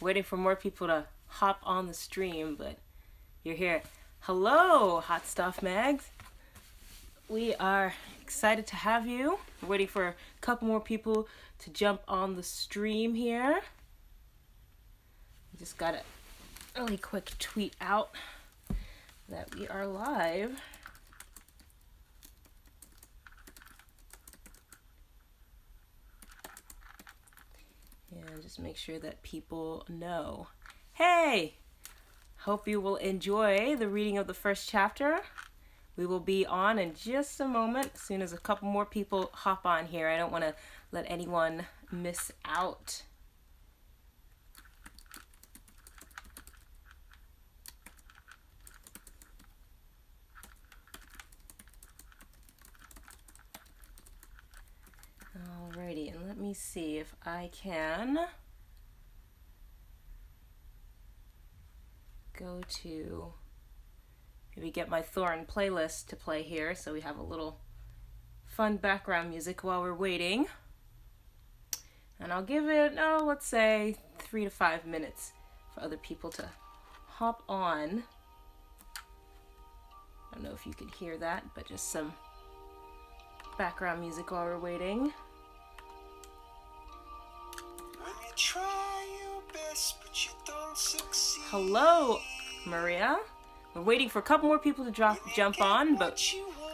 Waiting for more people to hop on the stream, but you're here. Hello, Hot Stuff Mags. We are excited to have you. We're waiting for a couple more people to jump on the stream here. Just got a really quick tweet out that we are live. And just make sure that people know. Hey! Hope you will enjoy the reading of the first chapter. We will be on in just a moment, as soon as a couple more people hop on here. I don't want to let anyone miss out. Alrighty, and let me see if I can go to maybe get my Thorunn playlist to play here so we have a little fun background music while we're waiting. And I'll give it, let's say 3 to 5 minutes for other people to hop on. I don't know if you can hear that, but just some background music while we're waiting. When you try your best, but you don't succeed. Hello, Maria. We're waiting for a couple more people to jump on, but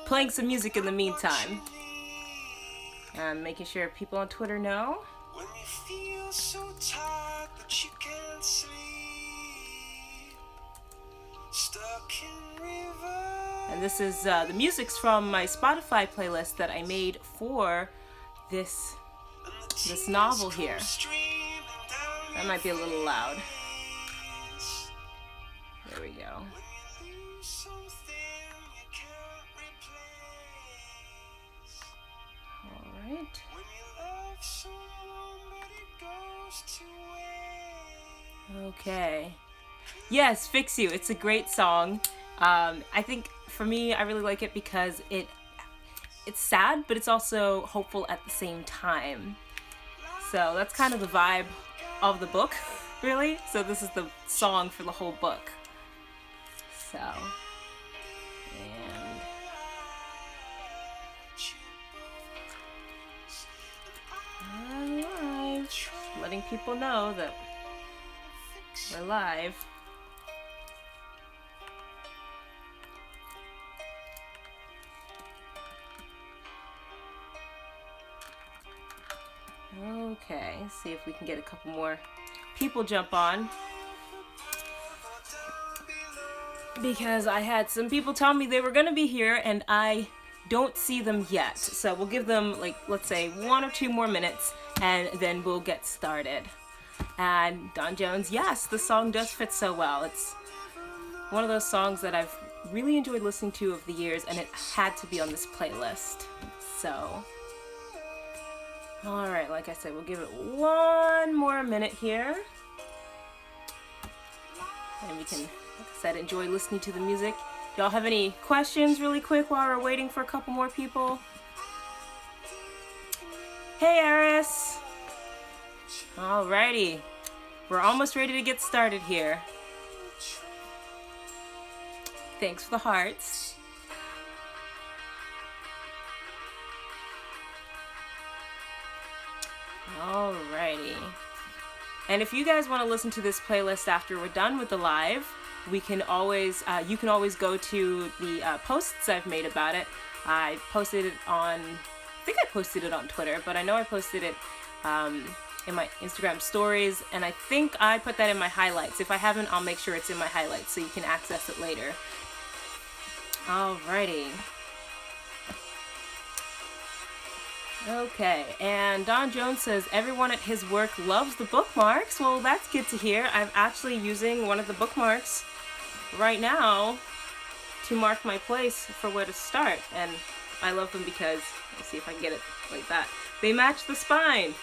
playing some music in the meantime. And making sure people on Twitter know. When you feel so tired that you can't sleep, stuck in river. And this is the music's from my Spotify playlist that I made for this novel here. That might be a little loud. There we go. All right. Okay. Yes, Fix You. It's a great song. I think for me, I really like it because it's sad, but it's also hopeful at the same time. So that's kind of the vibe of the book, really. So this is the song for the whole book. So, and alright, letting people know that we're live. Okay, see if we can get a couple more people jump on. Because I had some people tell me they were going to be here and I don't see them yet. So we'll give them, let's say 1 or 2 more minutes and then we'll get started. And Don Jones, yes, the song does fit so well. It's one of those songs that I've really enjoyed listening to over the years and it had to be on this playlist. So, alright, like I said, we'll give it 1 more minute here. And we can, like I said, enjoy listening to the music. Do y'all have any questions really quick while we're waiting for a couple more people? Hey, Eris! Alrighty. We're almost ready to get started here. Thanks for the hearts. Alrighty. And if you guys want to listen to this playlist after we're done with the live, we can always, you can always go to the posts I've made about it. I posted it on, I think I posted it on Twitter, but I know I posted it in my Instagram stories, and I think I put that in my highlights. If I haven't, I'll make sure it's in my highlights so you can access it later. Alrighty. Okay, and Don Jones says everyone at his work loves the bookmarks. Well, that's good to hear. I'm actually using one of the bookmarks right now to mark my place for where to start, and I love them because, let's see if I can get it like that. They match the spine,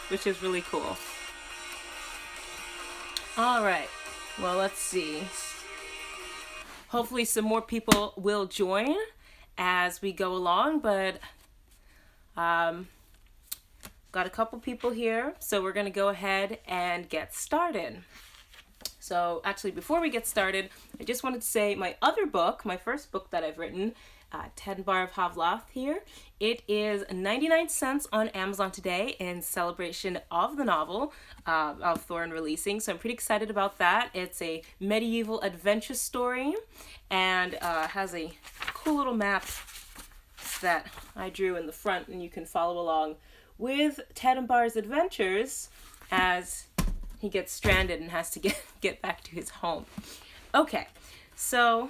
which is really cool. Alright, well, let's see. Hopefully some more people will join as we go along, but got got a couple people here, so we're going to go ahead and get started. So actually, before we get started, I just wanted to say my other book, my first book that I've written, Tedenbarr of Lath here, it is 99 cents on Amazon today in celebration of the novel of Thorunn releasing, so I'm pretty excited about that. It's a medieval adventure story and has a cool little map that I drew in the front, and you can follow along with Tedenbarr's adventures as he gets stranded and has to get back to his home. Okay, so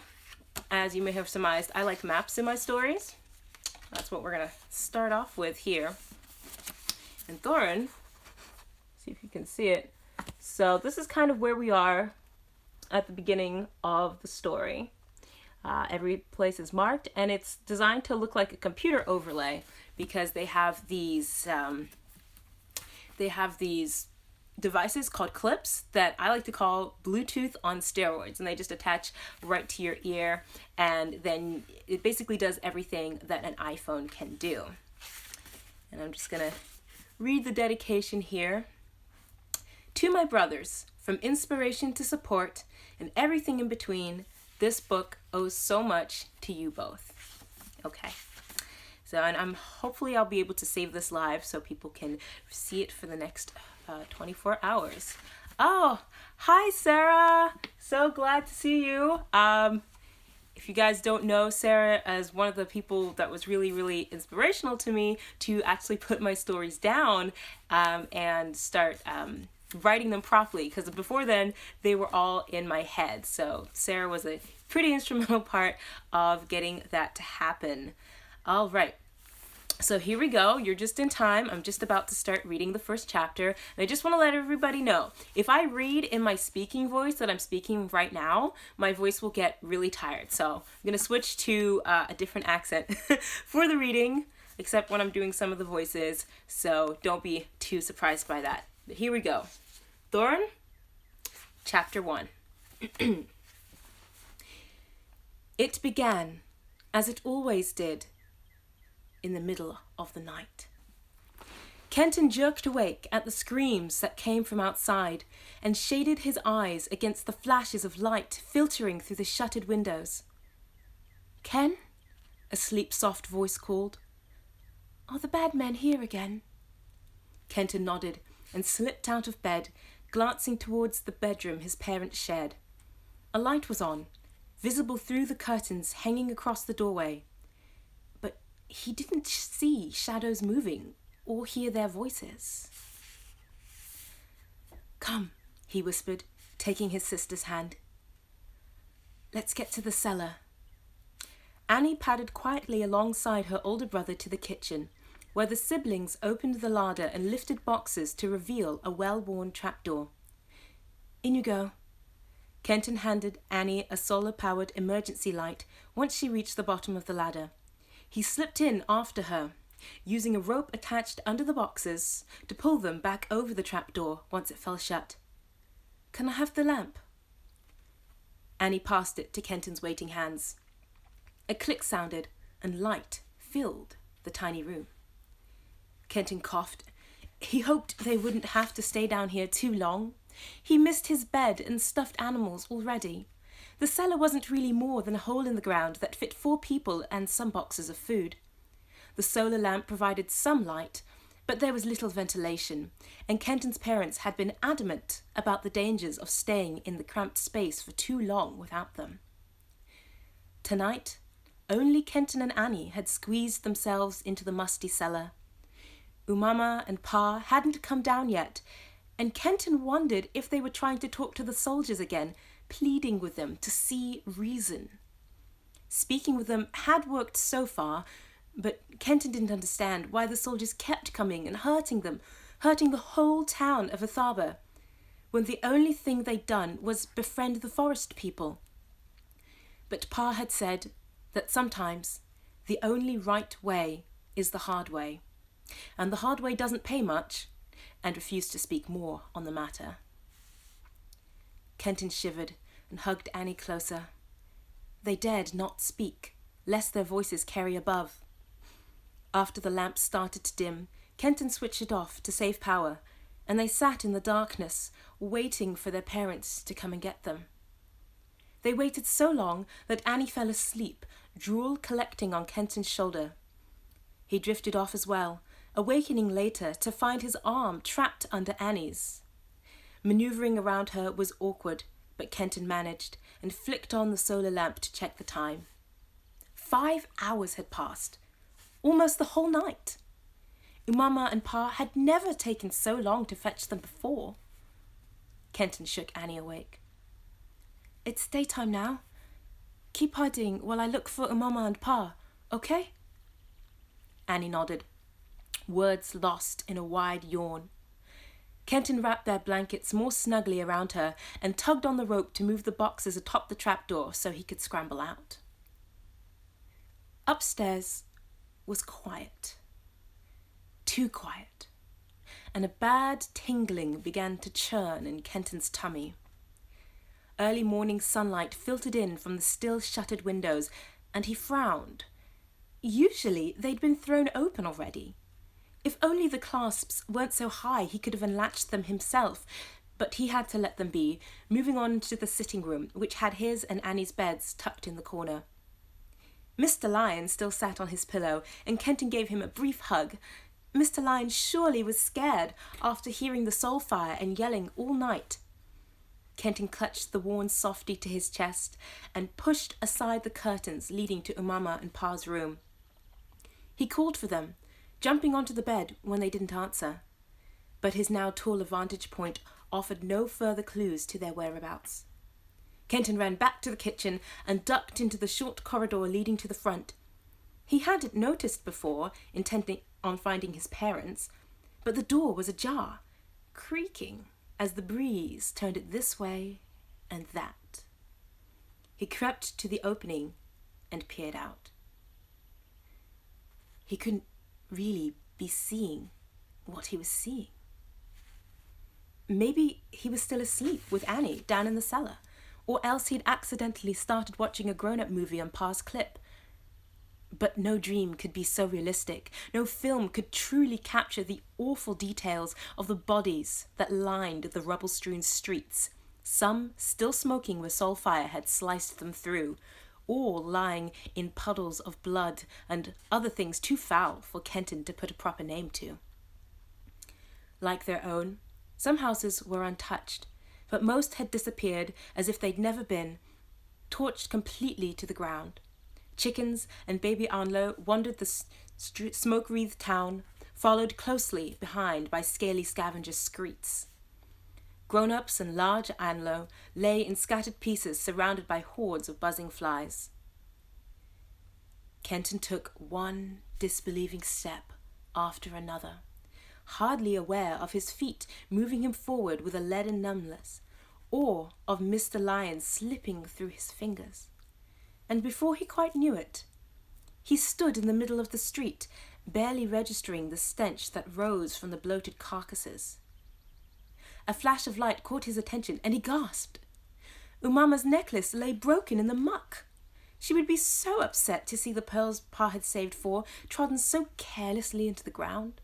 as you may have surmised, I like maps in my stories. That's what we're gonna start off with here. And Thorunn, see if you can see it. So this is kind of where we are at the beginning of the story. Every place is marked, and it's designed to look like a computer overlay because they have these devices called clips that I like to call Bluetooth on steroids, and they just attach right to your ear, and then it basically does everything that an iPhone can do. And I'm just gonna read the dedication here. To my brothers, from inspiration to support and everything in between, this book owes so much to you both. Okay. So, and hopefully I'll be able to save this live so people can see it for the next 24 hours. Oh, hi Sarah. So glad to see you. If you guys don't know, Sarah is one of the people that was really, really inspirational to me to actually put my stories down and start writing them properly, because before then they were all in my head. So Sarah was a pretty instrumental part of getting that to happen. All right. So here we go. You're just in time. I'm just about to start reading the first chapter. And I just want to let everybody know, if I read in my speaking voice that I'm speaking right now, my voice will get really tired. So I'm going to switch to a different accent for the reading, except when I'm doing some of the voices. So don't be too surprised by that. But here we go. Thorunn, Chapter 1. It began, as it always did, in the middle of the night. Kenton jerked awake at the screams that came from outside and shaded his eyes against the flashes of light filtering through the shuttered windows. Ken? A sleep-soft voice called. Are the bad men here again? Kenton nodded and slipped out of bed, glancing towards the bedroom his parents shared. A light was on, visible through the curtains hanging across the doorway. He didn't see shadows moving or hear their voices. Come, he whispered, taking his sister's hand. Let's get to the cellar. Annie padded quietly alongside her older brother to the kitchen, where the siblings opened the larder and lifted boxes to reveal a well-worn trapdoor. In you go. Kenton handed Annie a solar-powered emergency light once she reached the bottom of the ladder. He slipped in after her, using a rope attached under the boxes to pull them back over the trapdoor once it fell shut. Can I have the lamp? Annie passed it to Kenton's waiting hands. A click sounded, and light filled the tiny room. Kenton coughed. He hoped they wouldn't have to stay down here too long. He missed his bed and stuffed animals already. The cellar wasn't really more than a hole in the ground that fit 4 people and some boxes of food. The solar lamp provided some light, but there was little ventilation, and Kenton's parents had been adamant about the dangers of staying in the cramped space for too long without them. Tonight, only Kenton and Annie had squeezed themselves into the musty cellar. Umama and Pa hadn't come down yet, and Kenton wondered if they were trying to talk to the soldiers again, pleading with them to see reason. Speaking with them had worked so far, but Kenton didn't understand why the soldiers kept coming and hurting them, hurting the whole town of Athaba, when the only thing they'd done was befriend the forest people. But Pa had said that sometimes the only right way is the hard way, and the hard way doesn't pay much, and refused to speak more on the matter. Kenton shivered and hugged Annie closer. They dared not speak, lest their voices carry above. After the lamp started to dim, Kenton switched it off to save power, and they sat in the darkness, waiting for their parents to come and get them. They waited so long that Annie fell asleep, drool collecting on Kenton's shoulder. He drifted off as well, awakening later to find his arm trapped under Annie's. Maneuvering around her was awkward, but Kenton managed and flicked on the solar lamp to check the time. 5 hours had passed, almost the whole night. Umama and Pa had never taken so long to fetch them before. Kenton shook Annie awake. "It's daytime now. Keep hiding while I look for Umama and Pa, okay?" Annie nodded, words lost in a wide yawn. Kenton wrapped their blankets more snugly around her and tugged on the rope to move the boxes atop the trapdoor so he could scramble out. Upstairs was quiet. Too quiet. And a bad tingling began to churn in Kenton's tummy. Early morning sunlight filtered in from the still shuttered windows, and he frowned. Usually they'd been thrown open already. If only the clasps weren't so high, he could have unlatched them himself, but he had to let them be, moving on to the sitting room, which had his and Annie's beds tucked in the corner. Mr. Lion still sat on his pillow, and Kenton gave him a brief hug. Mr. Lion surely was scared after hearing the soul fire and yelling all night. Kenton clutched the worn softy to his chest and pushed aside the curtains leading to Umama and Pa's room. He called for them, jumping onto the bed when they didn't answer, but his now taller vantage point offered no further clues to their whereabouts. Kenton ran back to the kitchen and ducked into the short corridor leading to the front. He hadn't noticed before, intending on finding his parents, but the door was ajar, creaking as the breeze turned it this way and that. He crept to the opening and peered out. He couldn't really be seeing what he was seeing. Maybe he was still asleep with Annie down in the cellar, or else he'd accidentally started watching a grown-up movie on Pa's clip. But no dream could be so realistic. No film could truly capture the awful details of the bodies that lined the rubble-strewn streets, some still smoking where soul fire had sliced them through, all lying in puddles of blood and other things too foul for Kenton to put a proper name to. Like their own, some houses were untouched, but most had disappeared as if they'd never been, torched completely to the ground. Chickens and baby Anlo wandered the smoke-wreathed town, followed closely behind by scaly scavenger screets. Grown-ups and large Anlo lay in scattered pieces surrounded by hordes of buzzing flies. Kenton took one disbelieving step after another, hardly aware of his feet moving him forward with a leaden numbness, or of Mr. Lion slipping through his fingers. And before he quite knew it, he stood in the middle of the street, barely registering the stench that rose from the bloated carcasses. A flash of light caught his attention, and he gasped. Umama's necklace lay broken in the muck. She would be so upset to see the pearls Pa had saved for trodden so carelessly into the ground.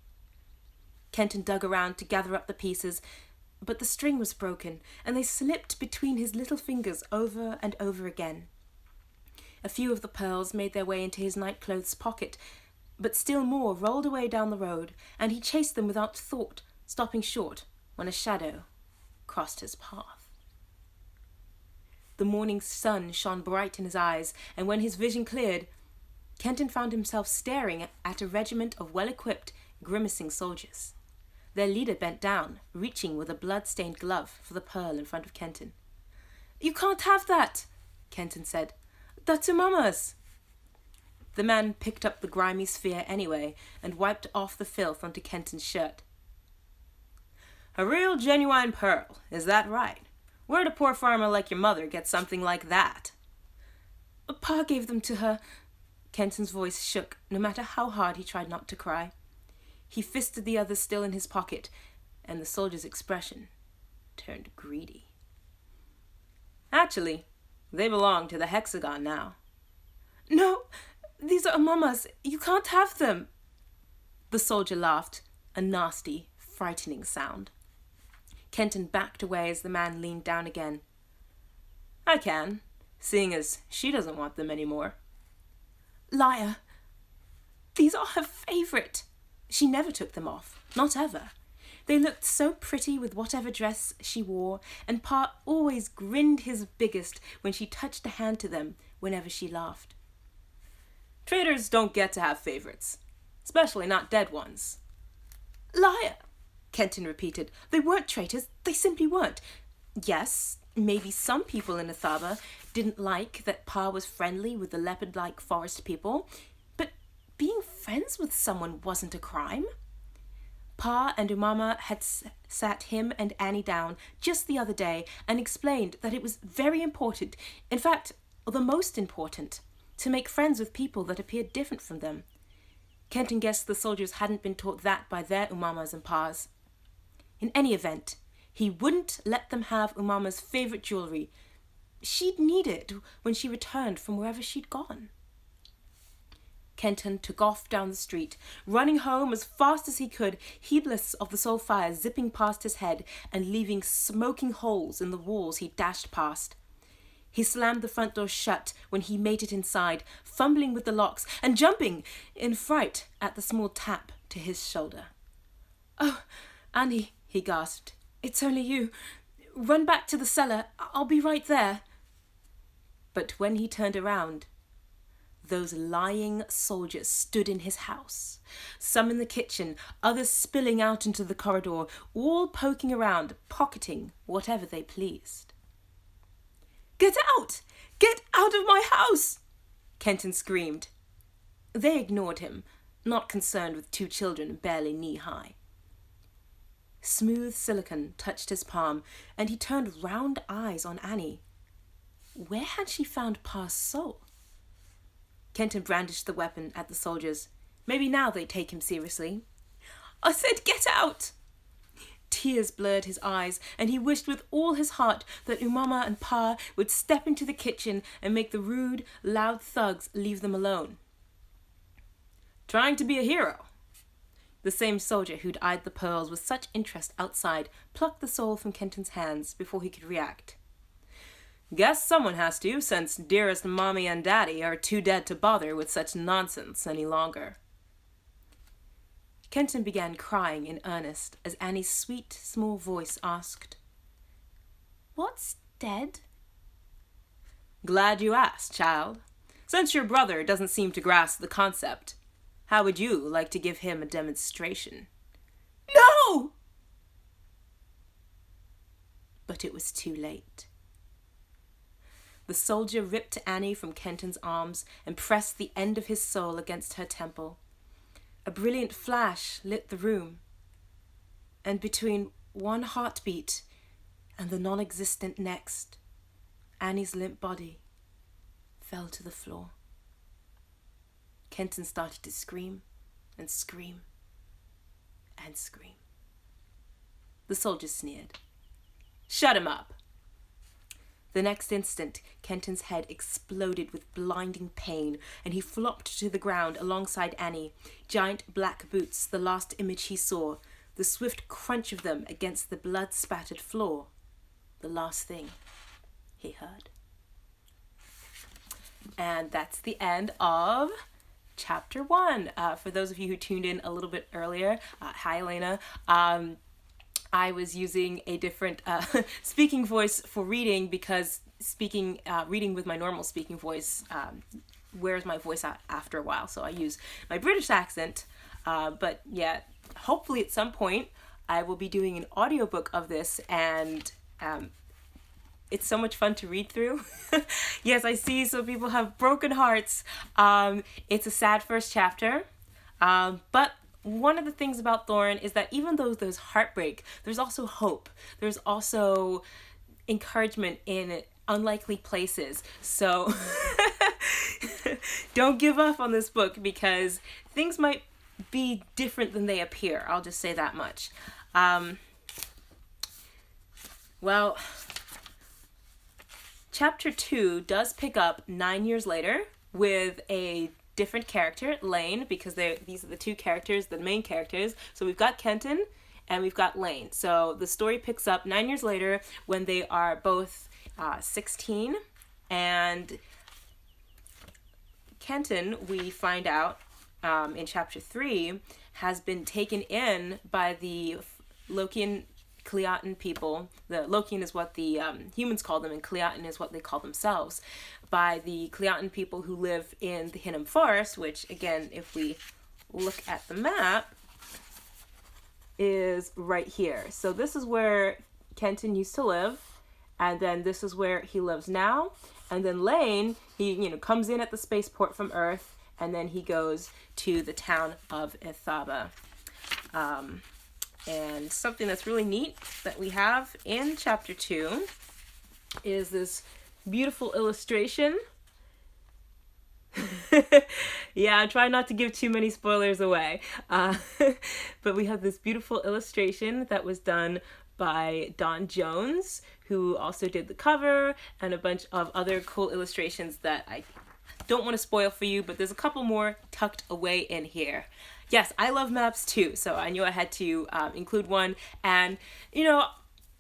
Kenton dug around to gather up the pieces, but the string was broken, and they slipped between his little fingers over and over again. A few of the pearls made their way into his nightclothes pocket, but still more rolled away down the road, and he chased them without thought, stopping short when a shadow crossed his path. The morning sun shone bright in his eyes, and when his vision cleared, Kenton found himself staring at a regiment of well-equipped, grimacing soldiers. Their leader bent down, reaching with a blood-stained glove for the pearl in front of Kenton. "You can't have that," Kenton said. "That's Umama's." The man picked up the grimy sphere anyway and wiped off the filth onto Kenton's shirt. "A real genuine pearl, is that right? Where'd a poor farmer like your mother get something like that?" "Pa gave them to her." Kenton's voice shook, no matter how hard he tried not to cry. He fisted the others still in his pocket, and the soldier's expression turned greedy. "Actually, they belong to the Hexagon now." "No, these are Umama's. You can't have them." The soldier laughed, a nasty, frightening sound. Kenton backed away as the man leaned down again. I can, seeing as she doesn't want them anymore. Liar! These are her favourite. She never took them off, not ever. They looked so pretty with whatever dress she wore, and Pa always grinned his biggest when she touched a hand to them whenever she laughed. Traitors don't get to have favourites, especially not dead ones. Liar! Kenton repeated. They weren't traitors, they simply weren't. Yes, maybe some people in Athaba didn't like that Pa was friendly with the leopard-like forest people, but being friends with someone wasn't a crime. Pa and Umama had sat him and Annie down just the other day and explained that it was very important, in fact, the most important, to make friends with people that appeared different from them. Kenton guessed the soldiers hadn't been taught that by their Umamas and Pas. In any event, he wouldn't let them have Umama's favourite jewellery. She'd need it when she returned from wherever she'd gone. Kenton took off down the street, running home as fast as he could, heedless of the soul fire zipping past his head and leaving smoking holes in the walls he dashed past. He slammed the front door shut when he made it inside, fumbling with the locks and jumping in fright at the small tap to his shoulder. Oh, Annie, he gasped. It's only you. Run back to the cellar. I'll be right there. But when he turned around, those lying soldiers stood in his house, some in the kitchen, others spilling out into the corridor, all poking around, pocketing whatever they pleased. Get out! Get out of my house! Kenton screamed. They ignored him, not concerned with two children barely knee-high. Smooth silicone touched his palm, and he turned round eyes on Annie. Where had she found Pa's soul? Kenton brandished the weapon at the soldiers. Maybe now they'd take him seriously. I said get out! Tears blurred his eyes, and he wished with all his heart that Umama and Pa would step into the kitchen and make the rude, loud thugs leave them alone. Trying to be a hero. The same soldier who'd eyed the pearls with such interest outside plucked the soul from Kenton's hands before he could react. Guess someone has to, since dearest Mommy and Daddy are too dead to bother with such nonsense any longer. Kenton began crying in earnest as Annie's sweet, small voice asked, What's dead? Glad you asked, child. Since your brother doesn't seem to grasp the concept, how would you like to give him a demonstration? No! But it was too late. The soldier ripped Annie from Kenton's arms and pressed the end of his soul against her temple. A brilliant flash lit the room, and between one heartbeat and the non-existent next, Annie's limp body fell to the floor. Kenton started to scream and scream and scream. The soldier sneered. Shut him up! The next instant, Kenton's head exploded with blinding pain, and he flopped to the ground alongside Annie, giant black boots, the last image he saw, the swift crunch of them against the blood-spattered floor, the last thing he heard. And that's the end of Chapter 1. For those of you who tuned in a little bit earlier, hi Elena. I was using a different speaking voice for reading because reading with my normal speaking voice wears my voice out after a while. So I use my British accent. But yeah, hopefully at some point I will be doing an audiobook of this, and it's so much fun to read through. Yes, I see some people have broken hearts. It's a sad first chapter, but one of the things about Thorunn is that even though there's heartbreak, there's also hope. There's also encouragement in unlikely places. So don't give up on this book, because things might be different than they appear. I'll just say that much. Well, Chapter 2 does pick up 9 years later with a different character, Lane, because these are the two characters, the main characters. So we've got Kenton and we've got Lane. So the story picks up 9 years later when they are both 16, and Kenton, we find out in chapter 3, has been taken in by the Lokian Cleotan people. The Lokian is what the humans call them, and Cleotan is what they call themselves, by the Cleotan people who live in the Hinnom Forest, which, again, if we look at the map, is right here. So this is where Kenton used to live, and then this is where he lives now. And then Lane, he comes in at the spaceport from Earth, and then he goes to the town of Ithaba. And something that's really neat that we have in chapter 2 is this beautiful illustration. Yeah, I'm trying not to give too many spoilers away. But we have this beautiful illustration that was done by Don Jones, who also did the cover, and a bunch of other cool illustrations that I don't want to spoil for you, but there's a couple more tucked away in here. Yes, I love maps too, so I knew I had to include one. And,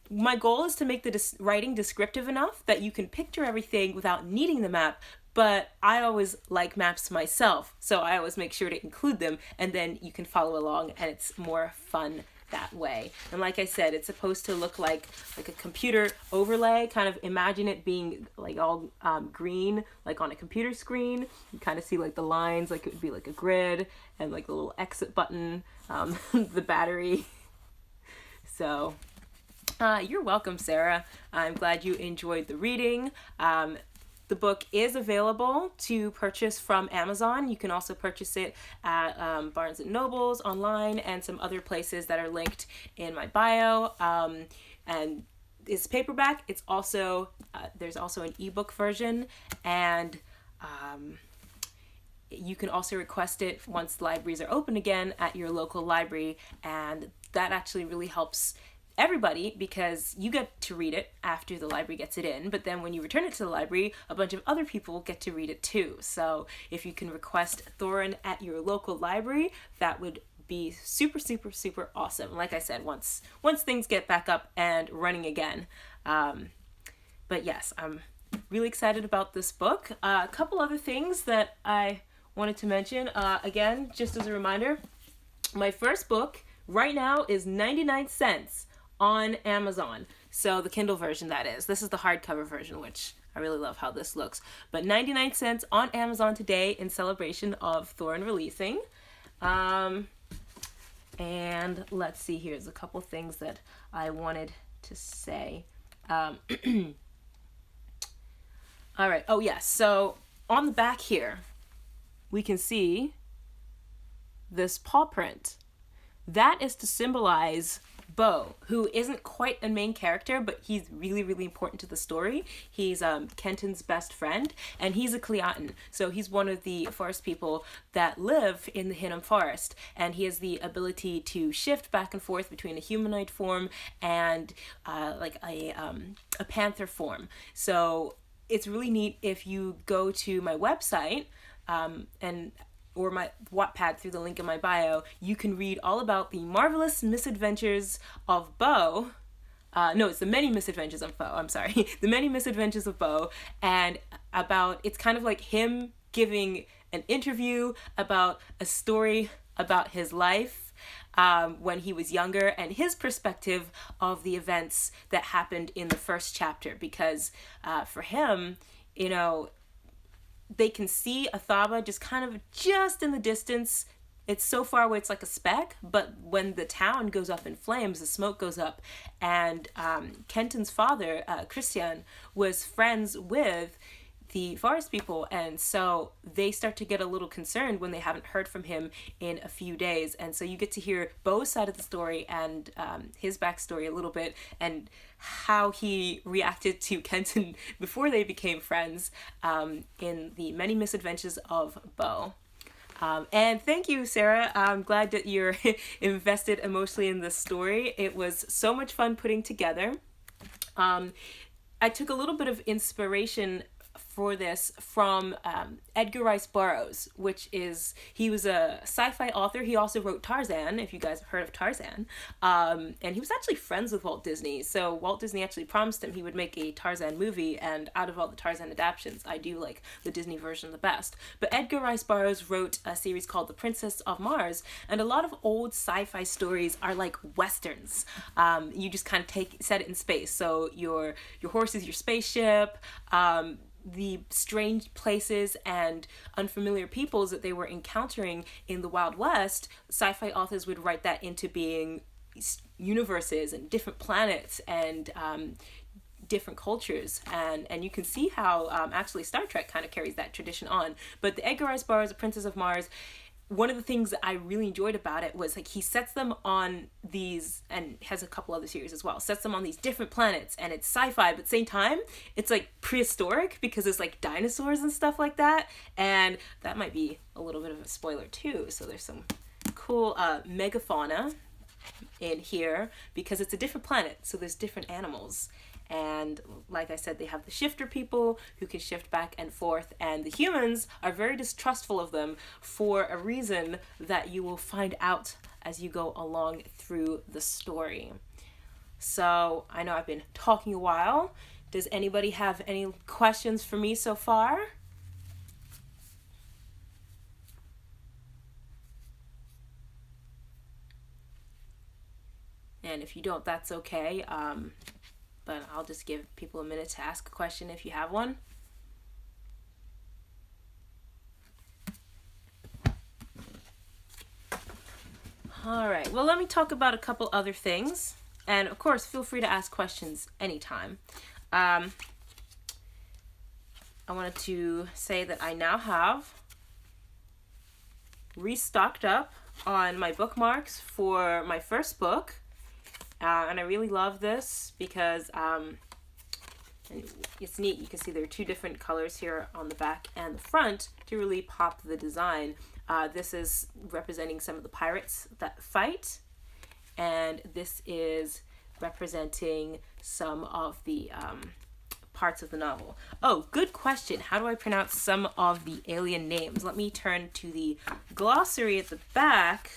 my goal is to make the writing descriptive enough that you can picture everything without needing the map, but I always like maps myself, so I always make sure to include them, and then you can follow along, and it's more fun that way. And like I said, it's supposed to look like a computer overlay. Kind of imagine it being like all green, like on a computer screen. You kind of see like the lines, like it would be like a grid, and like the little exit button, the battery. So you're welcome, Sarah. I'm glad you enjoyed the reading. The book is available to purchase from Amazon. You can also purchase it at Barnes & Noble's online and some other places that are linked in my bio. And it's paperback. It's also there's also an ebook version, and you can also request it once the libraries are open again at your local library, and that actually really helps everybody, because you get to read it after the library gets it in, but then when you return it to the library, a bunch of other people get to read it too. So if you can request Thorunn at your local library, that would be super, super, super awesome. Like I said, once things get back up and running again. But yes, I'm really excited about this book. A couple other things that I wanted to mention. Again, just as a reminder, my first book right now is 99 cents on Amazon. So the Kindle version, that is. This is the hardcover version, which I really love how this looks. But 99 cents on Amazon today in celebration of Thorunn releasing. And let's see, here's a couple things that I wanted to say. All right. Oh, yes. So on the back here, we can see this paw print. That is to symbolize Bo, who isn't quite a main character, but he's really, really important to the story. He's Kenton's best friend, and he's a Cleotan. So he's one of the forest people that live in the Hinnom Forest, and he has the ability to shift back and forth between a humanoid form and like a panther form. So it's really neat if you go to my website or my Wattpad through the link in my bio, you can read all about the marvelous misadventures of Bo. No, it's the many misadventures of Bo. I'm sorry. The many misadventures of Bo, and it's kind of like him giving an interview about a story about his life when he was younger, and his perspective of the events that happened in the first chapter. Because for him, they can see Ithaba just in the distance. It's so far away, it's like a speck, but when the town goes up in flames, the smoke goes up, and Kenton's father, Christian, was friends with the forest people, and so they start to get a little concerned when they haven't heard from him in a few days. And so you get to hear Bo's side of the story and his backstory a little bit, and how he reacted to Kenton before they became friends in the many misadventures of Bo. And thank you, Sarah. I'm glad that you're invested emotionally in this story. It was so much fun putting together. I took a little bit of inspiration for this from Edgar Rice Burroughs, he was a sci-fi author. He also wrote Tarzan, if you guys have heard of Tarzan. And he was actually friends with Walt Disney. So Walt Disney actually promised him he would make a Tarzan movie, and out of all the Tarzan adaptations, I do like the Disney version the best. But Edgar Rice Burroughs wrote a series called The Princess of Mars, and a lot of old sci-fi stories are like westerns. You just kind of set it in space. So your horse is your spaceship. The strange places and unfamiliar peoples that they were encountering in the Wild West, sci-fi authors would write that into being universes and different planets and different cultures. And you can see how actually Star Trek kind of carries that tradition on. But the Edgar Rice Burroughs, The Princess of Mars, one of the things that I really enjoyed about it was like he sets them on these, and has a couple other series as well, sets them on these different planets, and it's sci-fi, but at the same time it's like prehistoric because it's like dinosaurs and stuff like that, and that might be a little bit of a spoiler too. So there's some cool megafauna in here because it's a different planet, so there's different animals. And like I said, they have the shifter people who can shift back and forth, and the humans are very distrustful of them for a reason that you will find out as you go along through the story. So I know I've been talking a while. Does anybody have any questions for me so far? And if you don't, that's okay. But I'll just give people a minute to ask a question if you have one. All right, well, let me talk about a couple other things. And of course, feel free to ask questions anytime. I wanted to say that I now have restocked up on my bookmarks for my first book. And I really love this because it's neat. You can see there are two different colors here on the back and the front to really pop the design. This is representing some of the pirates that fight, and this is representing some of the parts of the novel. Oh, good question. How do I pronounce some of the alien names? Let me turn to the glossary at the back.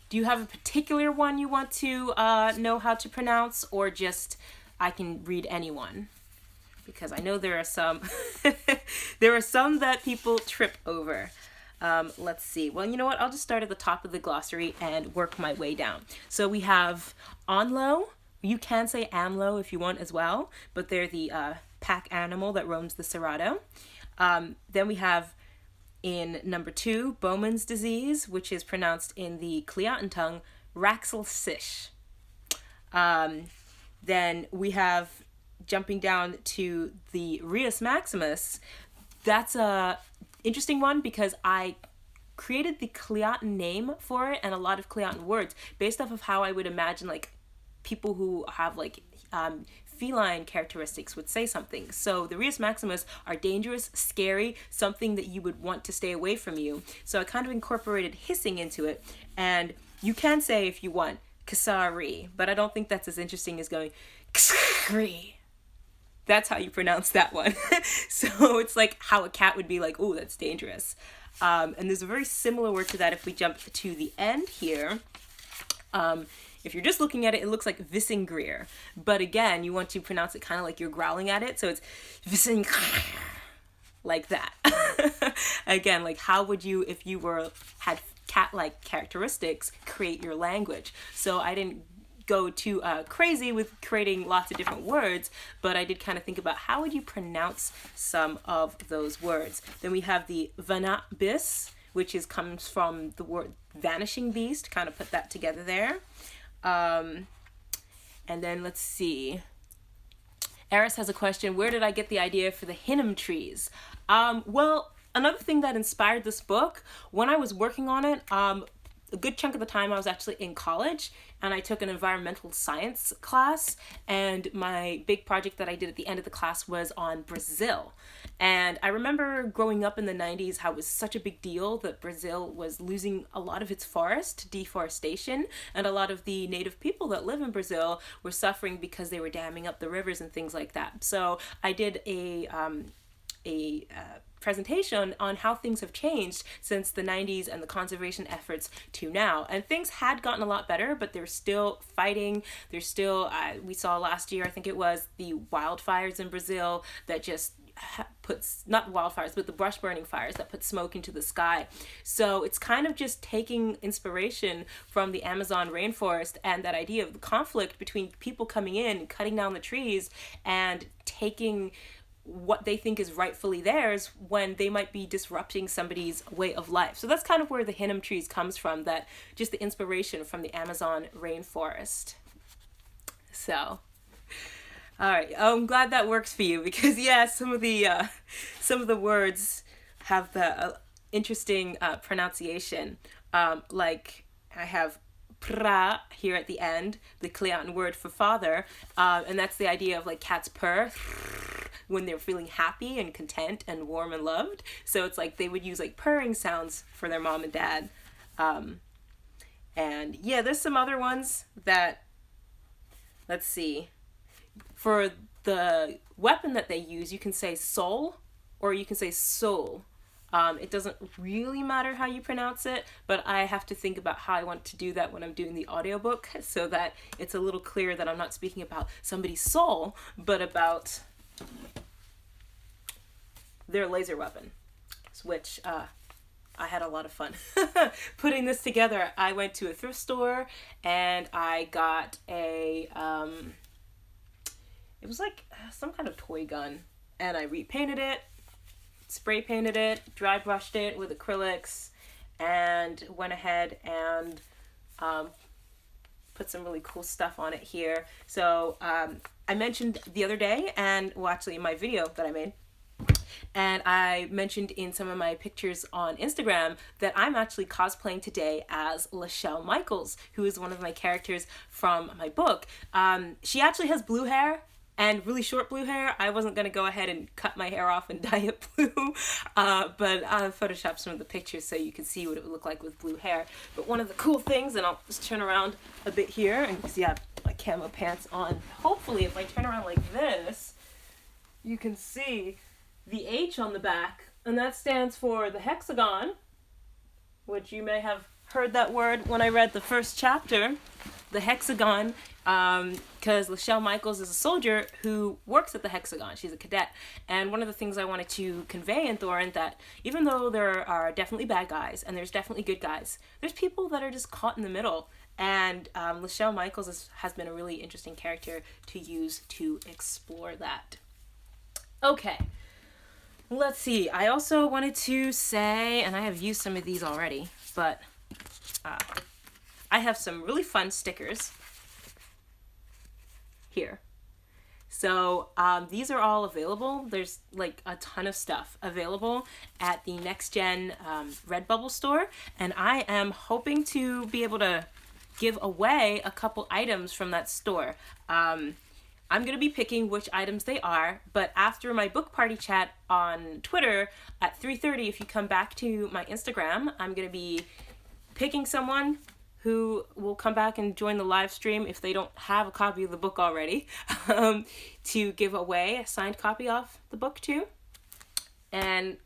Do you have a particular one you want to know how to pronounce, or just I can read any one? Because I know there are some there are some that people trip over. Let's see. Well, you know what? I'll just start at the top of the glossary and work my way down. So we have Onlo. You can say Amlo if you want as well, but they're the pack animal that roams the Cerrado. Then we have in number 2, Bowman's disease, which is pronounced in the Cleotan tongue, Raxel Sish. Then we have, jumping down to the Rius Maximus. That's a interesting one because I created the Cleotan name for it and a lot of Cleotan words based off of how I would imagine like people who have like feline characteristics would say something. So the Rius Maximus are dangerous, scary, something that you would want to stay away from you. So I kind of incorporated hissing into it, and you can say if you want Kasari, but I don't think that's as interesting as going Kasari. That's how you pronounce that one. So it's like how a cat would be like, oh, that's dangerous. And there's a very similar word to that if we jump to the end here. If you're just looking at it, it looks like Vissingreer. But again, you want to pronounce it kind of like you're growling at it. So it's Vissingreer, like that. Again, like how would you, if you had cat-like characteristics, create your language? So I didn't go too crazy with creating lots of different words, but I did kind of think about how would you pronounce some of those words. Then we have the Vanat Bis, which comes from the word vanishing beast, kind of put that together there. And then let's see. Eris has a question. Where did I get the idea for the Hinnom trees? Well, another thing that inspired this book, when I was working on it, a good chunk of the time I was actually in college, and I took an environmental science class, and my big project that I did at the end of the class was on Brazil. And I remember growing up in the 90s how it was such a big deal that Brazil was losing a lot of its forest to deforestation, and a lot of the native people that live in Brazil were suffering because they were damming up the rivers and things like that. So I did a presentation on how things have changed since the 90s and the conservation efforts to now. And things had gotten a lot better, but they're still fighting. There's still, we saw last year, I think it was, the wildfires in Brazil that just puts, not wildfires, but the brush burning fires that put smoke into the sky. So it's kind of just taking inspiration from the Amazon rainforest and that idea of the conflict between people coming in, cutting down the trees, and taking what they think is rightfully theirs when they might be disrupting somebody's way of life. So that's kind of where the Hinnom trees comes from, that just the inspiration from the Amazon rainforest. So, all right, I'm glad that works for you, because yeah, some of the words have the interesting pronunciation. Like I have pra here at the end, the Klean word for father, and that's the idea of like cats purr when they're feeling happy and content and warm and loved. So it's like they would use like purring sounds for their mom and dad. And yeah, there's some other ones that, let's see. For the weapon that they use, you can say soul or you can say soul. It doesn't really matter how you pronounce it, but I have to think about how I want to do that when I'm doing the audiobook, so that it's a little clear that I'm not speaking about somebody's soul, but about their laser weapon, which I had a lot of fun putting this together. I went to a thrift store and I got a, it was like some kind of toy gun, and I repainted it, spray painted it, dry brushed it with acrylics, and went ahead and put some really cool stuff on it here. So I mentioned the other day, and well, actually in my video that I made, and I mentioned in some of my pictures on Instagram that I'm actually cosplaying today as Lachelle Michaels, who is one of my characters from my book. She actually has blue hair, and really short blue hair. I wasn't going to go ahead and cut my hair off and dye it blue, but I photoshopped some of the pictures so you can see what it would look like with blue hair. But one of the cool things, and I'll just turn around a bit here, and you can see I have my camo pants on. Hopefully, if I turn around like this, you can see the H on the back, and that stands for the hexagon, which you may have heard that word when I read the first chapter, the hexagon, because Lachelle Michaels is a soldier who works at the hexagon. She's a cadet. And one of the things I wanted to convey in Thorunn, that even though there are definitely bad guys and there's definitely good guys, there's people that are just caught in the middle. And Lachelle Michaels has been a really interesting character to use to explore that. Okay, let's see. I also wanted to say, and I have used some of these already, but I have some really fun stickers here. So these are all available. There's like a ton of stuff available at the NEXT-GXN Redbubble store, and I am hoping to be able to give away a couple items from that store. I'm going to be picking which items they are, but after my book party chat on Twitter at 3:30, if you come back to my Instagram, I'm going to be picking someone who will come back and join the live stream if they don't have a copy of the book already, to give away a signed copy of the book too. And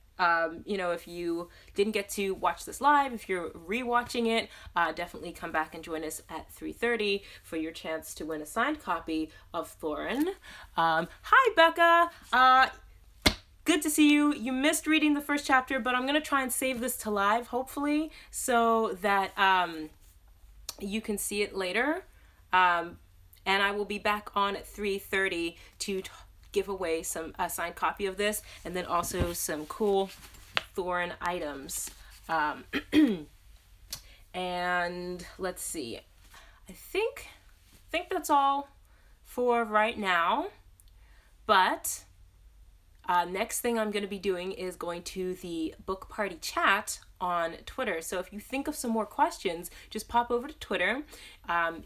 you know, if you didn't get to watch this live, if you're rewatching it, definitely come back and join us at 3:30 for your chance to win a signed copy of Thorunn. Hi, Becca. Good to see you. You missed reading the first chapter, but I'm going to try and save this to live, hopefully, so that you can see it later. And I will be back on at 3:30 to give away a signed copy of this, and then also some cool Thorunn items. And let's see. I think that's all for right now. But Next thing I'm going to be doing is going to the book party chat on Twitter. So if you think of some more questions, just pop over to Twitter.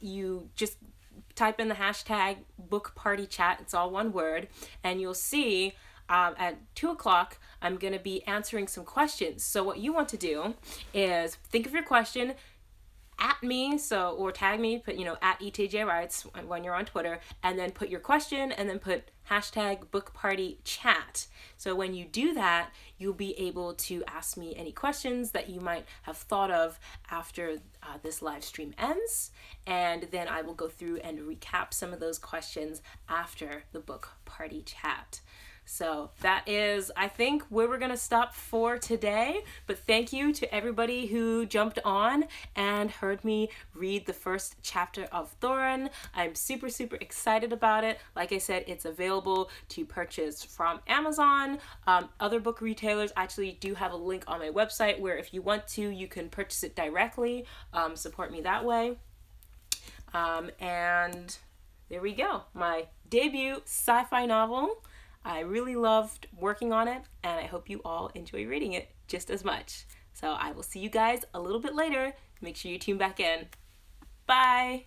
You just type in the hashtag book party chat. It's all one word. And you'll see at 2 o'clock, I'm going to be answering some questions. So what you want to do is think of your question, at me, or tag me, put, at ETJ Writes when you're on Twitter, and then put your question, and then put hashtag book party chat. So when you do that, you'll be able to ask me any questions that you might have thought of after this live stream ends, and then I will go through and recap some of those questions after the book party chat. So that is, I think, where we're going to stop for today. But thank you to everybody who jumped on and heard me read the first chapter of Thorunn. I'm super, super excited about it. Like I said, it's available to purchase from Amazon. Other book retailers actually do have a link on my website where if you want to, you can purchase it directly. Support me that way. And there we go. My debut sci-fi novel. I really loved working on it, and I hope you all enjoy reading it just as much. So I will see you guys a little bit later. Make sure you tune back in. Bye!